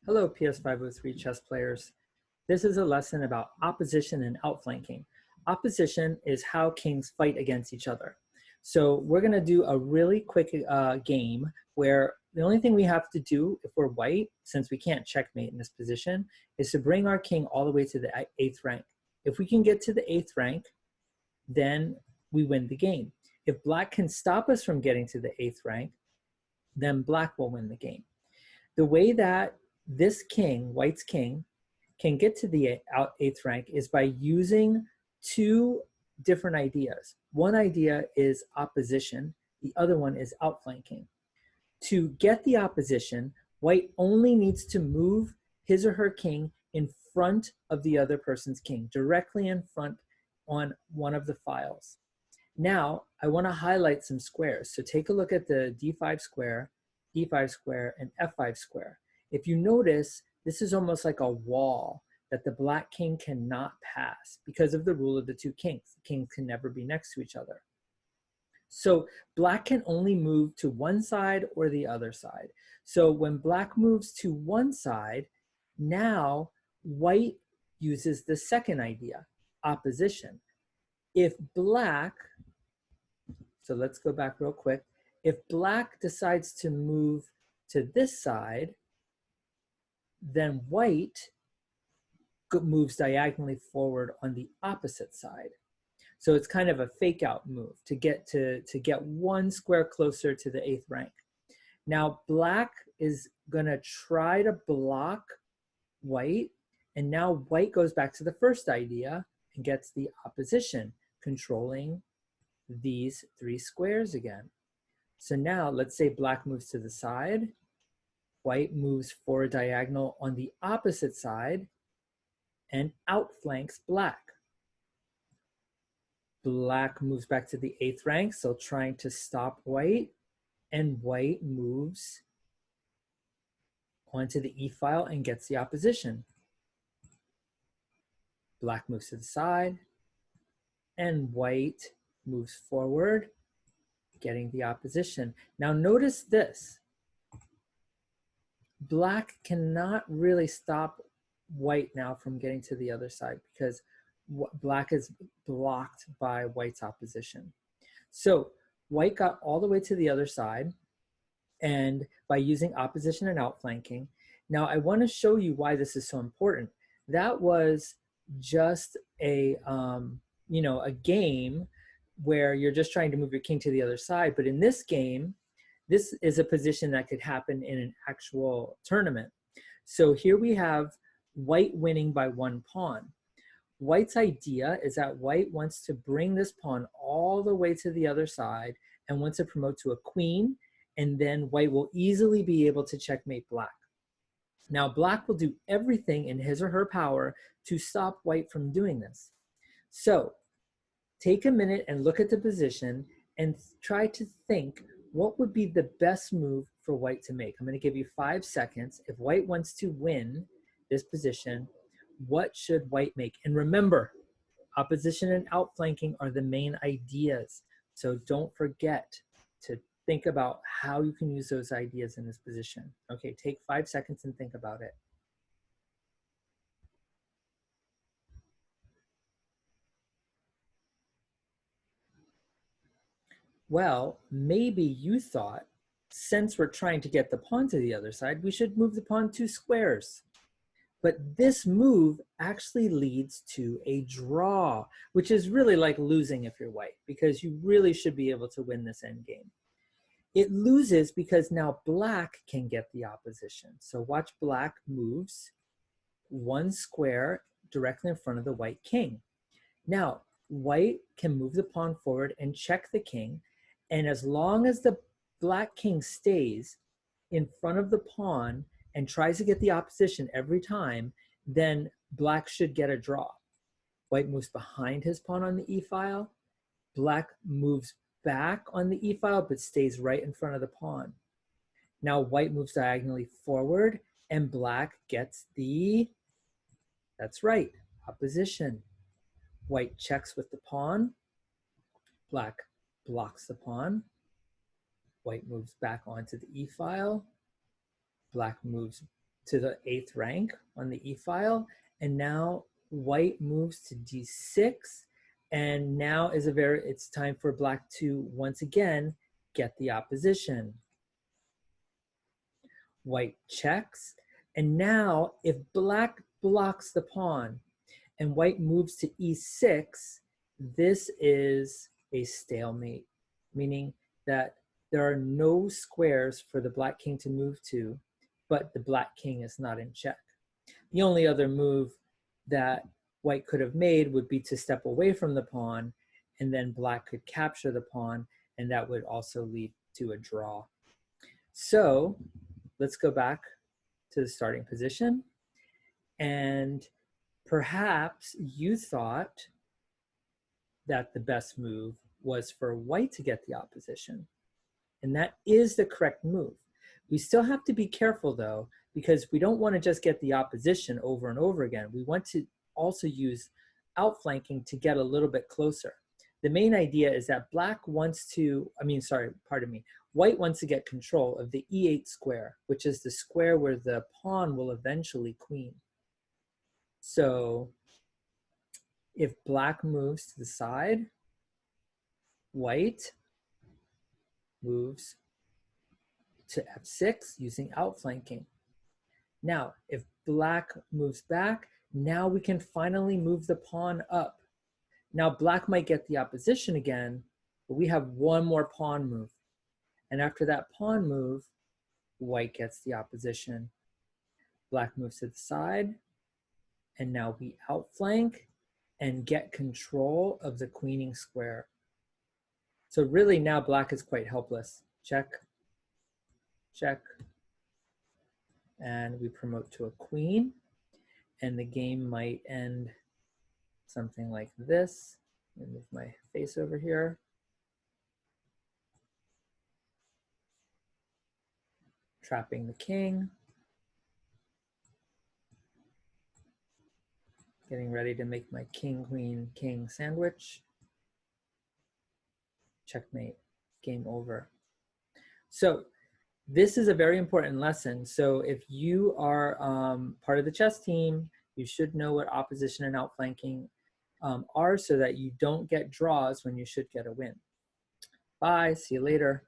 Hello, PS503 chess players. This is a lesson about opposition and outflanking. Opposition is how kings fight against each other. So we're going to do a really quick game where the only thing we have to do if we're white, since we can't checkmate in this position, is to bring our king all the way to the 8th rank. If we can get to the 8th rank, then we win the game. If black can stop us from getting to the 8th rank, then black will win the game. The way that this king, white's king, can get to the 8th rank is by using two different ideas. One idea is opposition, the other one is outflanking. To get the opposition, white only needs to move his or her king in front of the other person's king, directly in front on one of the files. Now, I want to highlight some squares. So take a look at the d5 square, e5 square, and f5 square. If you notice, this is almost like a wall that the black king cannot pass because of the rule of the two kings. The kings can never be next to each other. So black can only move to one side or the other side. So when black moves to one side, now white uses the second idea, opposition. If black, so let's go back real quick. If black decides to move to this side, then white moves diagonally forward on the opposite side. So it's kind of a fake out move to get one square closer to the 8th rank. Now black is gonna try to block white, and now white goes back to the first idea and gets the opposition, controlling these three squares again. So now let's say black moves to the side, white moves forward diagonal on the opposite side and outflanks black. Black moves back to the 8th rank, so trying to stop white, and white moves onto the E file and gets the opposition. Black moves to the side, and white moves forward, getting the opposition. Now notice this. Black cannot really stop white now from getting to the other side because black is blocked by white's opposition. So white got all the way to the other side, and by using opposition and outflanking. Now I want to show you why this is so important. That was just a a game where you're just trying to move your king to the other side, but in this game, this is a position that could happen in an actual tournament. So here we have white winning by one pawn. White's idea is that white wants to bring this pawn all the way to the other side and wants to promote to a queen, and then white will easily be able to checkmate black. Now black will do everything in his or her power to stop white from doing this. So take a minute and look at the position and try to think what would be the best move for white to make. I'm going to give you 5 seconds. If white wants to win this position, what should white make? And remember, opposition and outflanking are the main ideas. So don't forget to think about how you can use those ideas in this position. Okay, take 5 seconds and think about it. Well, maybe you thought, since we're trying to get the pawn to the other side, we should move the pawn 2 squares. But this move actually leads to a draw, which is really like losing if you're white, because you really should be able to win this endgame. It loses because now black can get the opposition. So watch, black moves 1 square directly in front of the white king. Now, white can move the pawn forward and check the king, and as long as the black king stays in front of the pawn and tries to get the opposition every time, then black should get a draw. White moves behind his pawn on the E file. Black moves back on the E file but stays right in front of the pawn. Now white moves diagonally forward and black gets the, that's right, opposition. White checks with the pawn. Black blocks the pawn. White moves back onto the E file. Black moves to the 8th rank on the e-file, and now white moves to d6, and now it's time for black to once again get the opposition. White checks, and now if black blocks the pawn and white moves to e6, this is a stalemate, meaning that there are no squares for the black king to move to, but the black king is not in check. The only other move that white could have made would be to step away from the pawn, and then black could capture the pawn, and that would also lead to a draw. So let's go back to the starting position. And perhaps you thought that the best move was for white to get the opposition. And that is the correct move. We still have to be careful though, because we don't want to just get the opposition over and over again. We want to also use outflanking to get a little bit closer. The main idea is that white wants to get control of the e8 square, which is the square where the pawn will eventually queen. So if black moves to the side, white moves to f6 using outflanking. Now, if black moves back, now we can finally move the pawn up. Now black might get the opposition again, but we have one more pawn move. And after that pawn move, white gets the opposition. Black moves to the side, and now we outflank and get control of the queening square. So really now black is quite helpless. Check, check, and we promote to a queen, and the game might end something like this. Let me move my face over here. Trapping the king. Getting ready to make my king, queen, king sandwich. Checkmate, game over. So this is a very important lesson. So if you are part of the chess team, you should know what opposition and outflanking are so that you don't get draws when you should get a win. Bye, see you later.